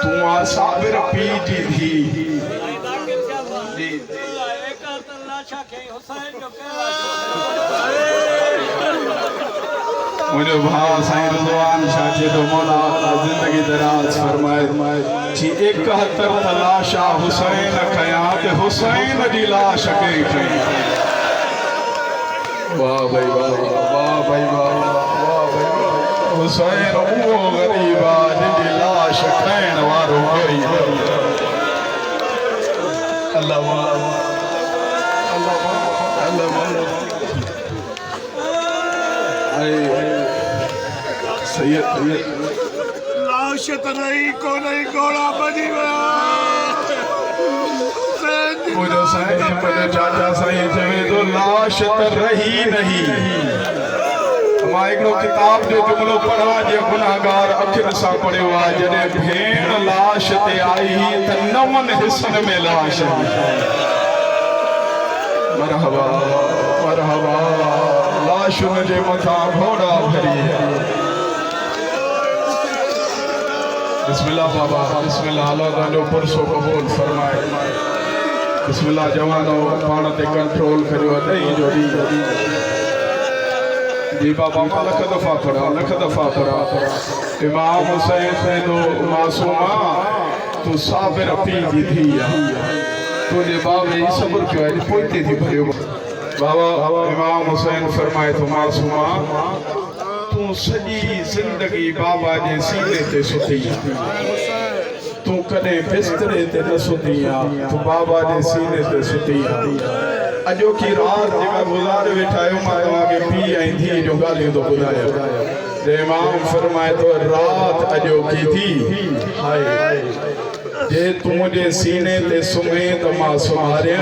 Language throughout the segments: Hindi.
तू आ साबिर पी जी थी मुझे भाव साईं रिज़वान शाह तो मौला जिंदगी दराज फरमाए जी 71 तलाशा हुसैन खया ते हुसैन दी लाश के खई वाह भाई वाह भाई वाह हुसैन वो गरीबा दी लाश खैन वारो कोई अल्लाह सैयद लाश तो नहीं को नहीं घोड़ा बनी मुझे साईं मुझे चाचा साईं चवे तो लाश तो रही नहीं मां एकड़ो किताब जो जुमलो पढ़ा जे गुनाहगार अखिन सा पढ़ियो आ जने भेण लाश ते आई त नवन हिस्सन में लाश मरहबा मरहबा लाश जे मथा घोड़ा भरी बिस्मिल्लाह बाबा बिस्मिल्लाह अल्लाह तालो पुरसो कबूल फरमाए बिस्मिल्लाह जवानो पाण ते कंट्रोल करियो नहीं जो जी बाबा लख दफा पढ़ा इमाम हुसैन से तो मासूमा तू साबिर पी जी थी तुझे बाबे सब्र क्यों है पोते थी भरियो बाबा इमाम हुसैन फरमाए तो मासूमा तू सजी जिंदगी बाबा जे सीने ते सुती तू कदे बिस्तरे ते न सुती तू बाबा जे सीने ते सुती अजो की रात जेका गुज़ारे वेठायो मां के पी आई थी जो गालियों तो बुधाया जे इमाम फरमाए तो रात अजो की थी हाय जे तू जे सीने ते सुमे त मां सुमारे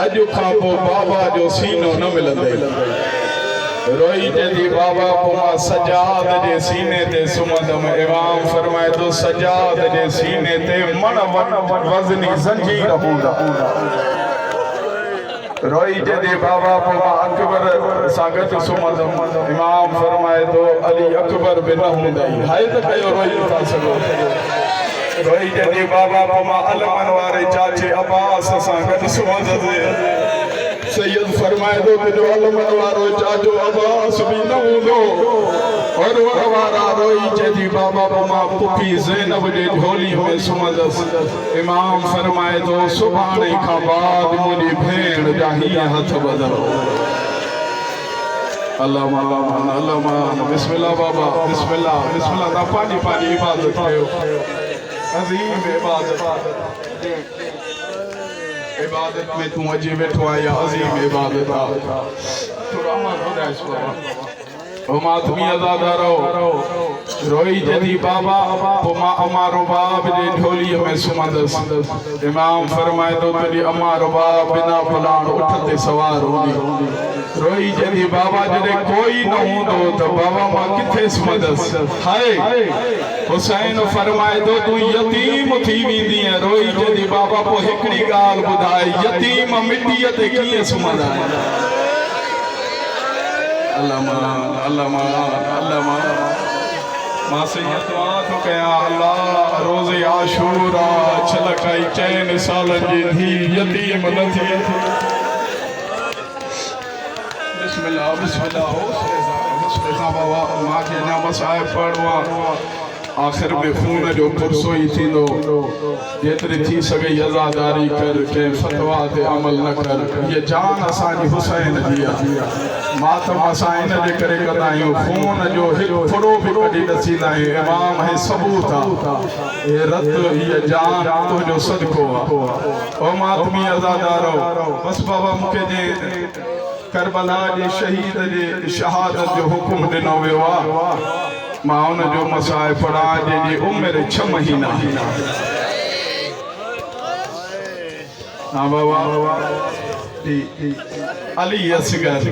अजो खां पो बाबा जो सीनो न मिलंदे रोई जदी बाबा पुमा सजाद जे सीने ते सुमदम इमाम फरमाए तो सजाद जे सीने ते मन वजनी जंजीर हूंदा रोई जदी बाबा पुमा अकबर सागत सुमदम इमाम फरमाए तो अली अकबर बिन हूंदा हाय त कयो रोई था सगो रोई जदी बाबा पुमा अलमन वारे चाचे अब्बास सागत सुमदम सैयद फरमाए दो कि जो अलमन वारो चाचो अब्बास भी न हूंदो और वारा रोई चेदी बाबा बमा पुपी ज़ैनब जे झोली में सुमदस इमाम फरमाए दो सुभाणे खां बाद मुझी भेण जा हीअं हथ बदलो अल्लाह मान अल्लाह मान बिस्मिल्लाह बाबा बिस्मिल्लाह बिस्मिल्लाह ता पानी पानी इबादत कयो अजीम इबादत में तू अजी बैठो आया अजीम इबादत तो रहमान खुदाइस बाबा ओ मातमी अज़ादारो रोई जदी बाबा पुमा अमारो बाप जे ढोली में सुमंदस इमाम फरमाए तो तेरी अमारो बाप बिना फलाण उठते सवार होगी रोई जदी बाबा जदे कोई न होंदो तो बाबा मां किथे सुमंदस हाय हुसैन फरमाए तो तू यतीम थी वींदी है रोई जदी बाबा को हिकड़ी गाल बुधाई यतीम मिट्टी ते कीए सुमंदा अल्लाह मान मां से दुआ तो कया अल्लाह रोज़े आशूरा छलकाई चैन साल जी थी यतीम न थी बिस्मिल्लाह बिस्मिल्लाह बिस्मिल्लाह बाबा मां के नाम साहिब पढ़वा आखिर में खून जो पुरसो ही थी दो जेतरी थी सके यज़ादारी कर के फतवा ते अमल न कर ये जान असानी हुसैन दिया मातम असाइन जे करे कदायूं खून जो हिक फुड़ो भी कढी नसी नाहे इमाम है सबूत ए रत ये जान तो जो सदको ओ मातमी अज़ादारो बस बाबा मुके जे करबला जे शहीद जे शहादत जो हुक्म दिनो वियो आ मां उन जो मसाए पढ़ा जी उम्र 6 महीना हाँ बाबा अली असगर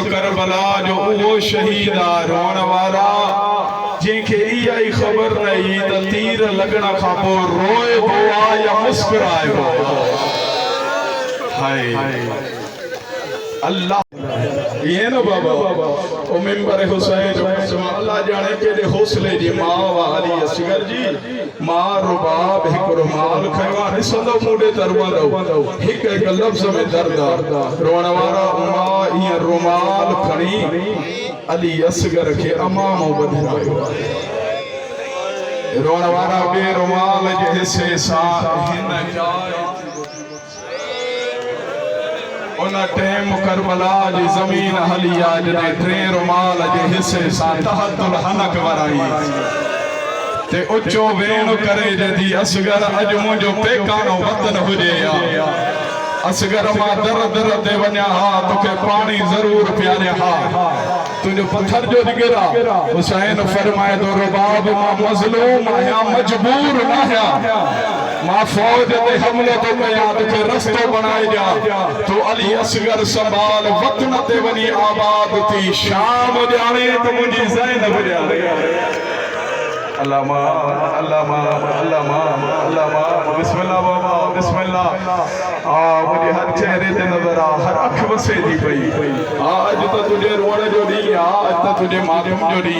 करबला जो वो शहीद आ रोण वारा जिनके इहा ही खबर नहीं त तीर लगना खां पोइ रोए बोआ या मुस्कुराए हाय अल्लाह ये ना बाबा ओ मिंबर हुसैन जो अल्लाह जाने के हौसले जी मां वाली असगर जी मां रुबाब एक रुमाल खवा निसंदो मुंडे तरवंदो एक एक लफ्ज में दर्द रोण वारा मां ये रुमाल खणी अली असगर के अमाम बधरायो रोण वारा बे रुमाल जे हिस्से सा हिन जाए उन टेम करबला जी जमीन हलिया जने टे रुमाल जे हिस्से सा तहतुल हनक वराई ते उचो वेण करे जदी असगर अज मुंजो पेकानो वतन हुजे या असगर मा दर दर ते वन्या हा तोके पानी जरूर प्यारे हा तुझो पत्थर जो दिगरा हुसैन फरमाए तो रुबाब मा मजलूम आया मजबूर ना आया मां फौज ते हमले तो कया तो रस्तो बनाए जा तो अली असगर संभाल वतन ते वनी आबाद थी शाम जाने तो मुझी ज़ैनब जाने अल्लामा अल्लामा अल्लामा अल्लामा बिस्मिल्लाह बाबा बिस्मिल्लाह मुझे हर चेहरे ते नजर आ हर अख वसे दी पई आज तो तुझे रोण जो दी आज तो तुझे मातम जो दी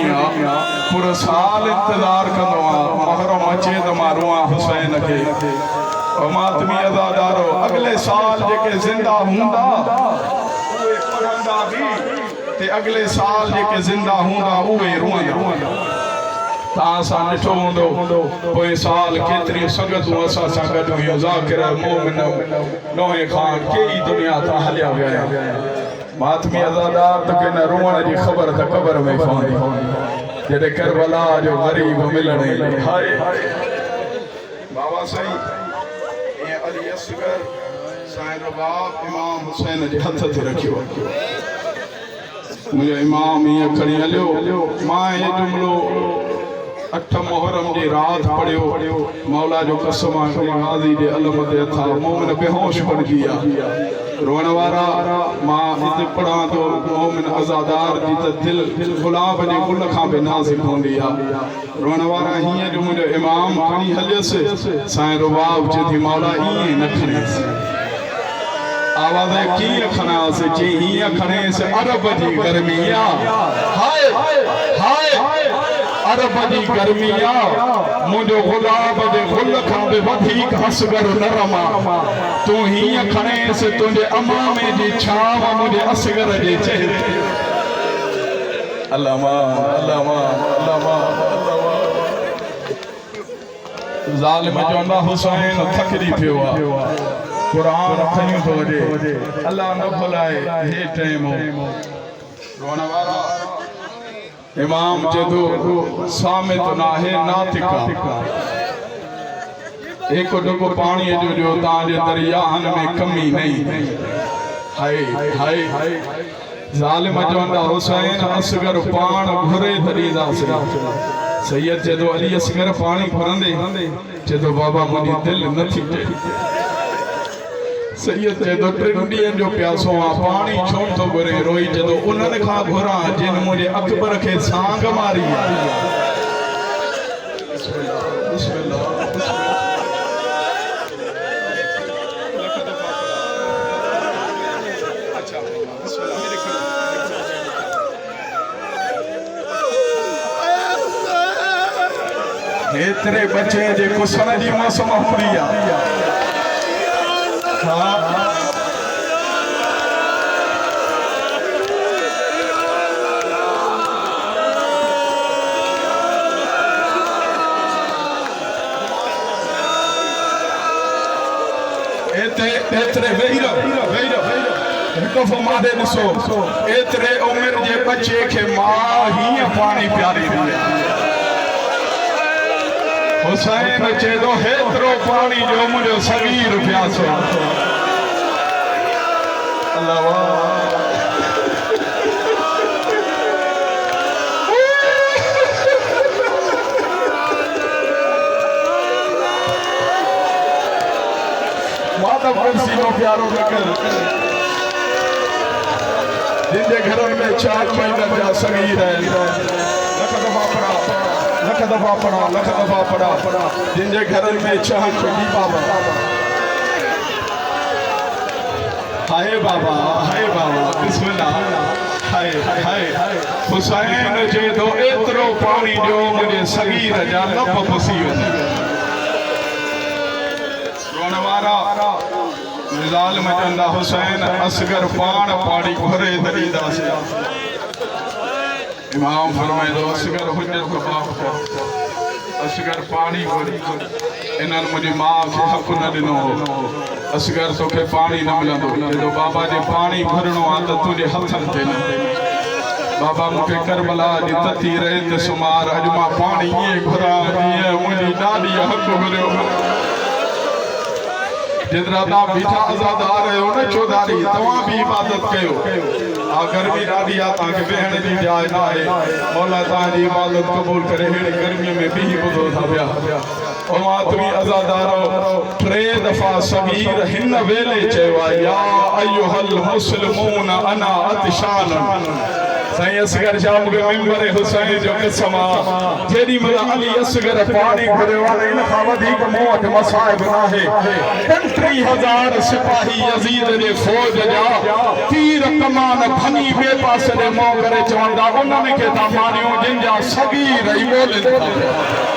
पूरा साल इंतजार कंदो आ मुहर्रम अचे तो मारो हुसैन के और मातमी अज़ादारो अगले साल जेके जिंदा हुंदा उए पढ़ंदा भी ते अगले साल जेके जिंदा हुंदा उए रोंदा तासा निठो हुंदो पोइ साल केतरी संगतूं असां सां गॾु हुयूं ज़ाकिर मोमिन नोहे खान कई दुनिया तां हलिया विया मातमी अज़ादार त के न रोअण जी ख़बर त क़बर में पवंदी जॾहिं करबला जो ग़रीब मिलण हाय बाबा साईं ये अली असगर साईं रुबाब इमाम हुसैन जे हथ ते रखियो मुंहिंजो इमाम ईअं खणी हलियो मां ये जुमिलो 8 मुहर्रम जी रात पढ़ियो मौला जो कसम गाजी जे अलम ते था मोमिन बेहोश बन गया रोण वारा मां इते पढ़ा तो मोमिन अज़ादार जी त दिल गुलाब जे गुल खां बि नाज़िक होंदी आ रोण वारा हिय जो मुंहिंजो इमाम खणी हलियस साईं रुबाब जे थी मौला ईअं न खणेस आवाज़ की खनास जी हिय खणेस अरब जी गर्मी आ हाय हाय अरब जी गर्मी आ मुंहिंजो गुलाब जे गुल खां बि वधीक असगर नरम आ तूं हीअं खणेस तुंहिंजे अमामे जी छाव मुंहिंजे असगर जे चहिरे अल्लामा अल्लामा अल्लामा ज़ालिम चवंदा हुसैन थकिजी पियो आ कुरान खयूं थो वॼे अल्लाह न भुलाए हे टाइम रोअण वारा इमाम जदो सामित नाहे नातिका एक डुगो पानी जो तांजे दरियाहन में कमी नहीं हाय हाय ज़ालिम चवंदा हुसैन असगर पान घुरे तरीदा से सैयद जदो अली असगर पानी भरंदे जदो बाबा मुंहिंजी दिल नथी टे सैयद जदो 3 ॾींहंनि जो प्यासो आ पानी छो थो घुरे रोई जदो उन्हनि खां घुरा जिन मुंहिंजे अकबर खे सांग मारी हेतिरे बचे जे कुसण जी मौसम हूंदी आ एतरे वेही रहो मारे ॾिसो एतरे उमिरि जे बचे खे मां हीअं पानी प्यारी दी हुसैन चे तो हेतरो पानी जो मुझे सगीर प्यासो अल्लाह माता कुर्सी को प्यारो कर जिनके घर में 4 महीने जा सगीर है लख दफा पड़ा जिनके घर में 4 बाबा हाय बाबा बिस्मिल्लाह हाय हाय हुसैन जे दो एतिरो पाणी ॾियो मुंहिंजे सगीर जा लभ पुसी वञे रोअण वारा ज़ालिम चवंदा हुसैन असगर पाण पाणी घुरे दरीदासीं इमाम फरमाईंदो असगर हुजत बाप कर असगर पाणी घुरी इन्हनि मुंहिंजी माउ खे हक़ न ॾिनो हो असगर तोखे पाणी न मिलंदो एॾो बाबा जे पाणी घुरणो आहे त तुंहिंजे हथनि ते न बाबा मूंखे करबला जी तती रेत सुमार अॼु मां पाणी ईअं घुरां जीअं मुंहिंजी ॾाॾीअ हक़ घुरियो जेतिरा तव्हां बीठा अज़ादार आहियो न चौधारी तव्हां बि इबादत कयो गर्मी ॾाढी आहे तव्हांखे वेहण जी जाइ न आहे मौला तव्हांजी इबादत क़बूल करे अहिड़ी गर्मीअ में बि ॿुधो था पिया तव्हीं अज़ादारो टे दफ़ा सगीर हिन वेले चयो आहे या अय्युहल मुस्लिमून अना अतशान साईं असगर शाह मूंखे मिंबर हुसैन जो क़सम आहे जेॾी महिल अली असगर पाणी घुरियो आहे इन खां वधीक मूं वटि मसाइब न आहे 35,000 सिपाही यज़ीद जे फ़ौज जा तीर कमान खणी ॿिए पासे ॾे मुंहुं करे चवंदा उन्हनि खे था मारियूं जिन जा सगीर ई ॿोलनि था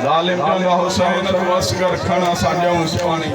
ज़ालिम चवंदा हुसैन तूं असगर खण असां ॾियूंसि पाणी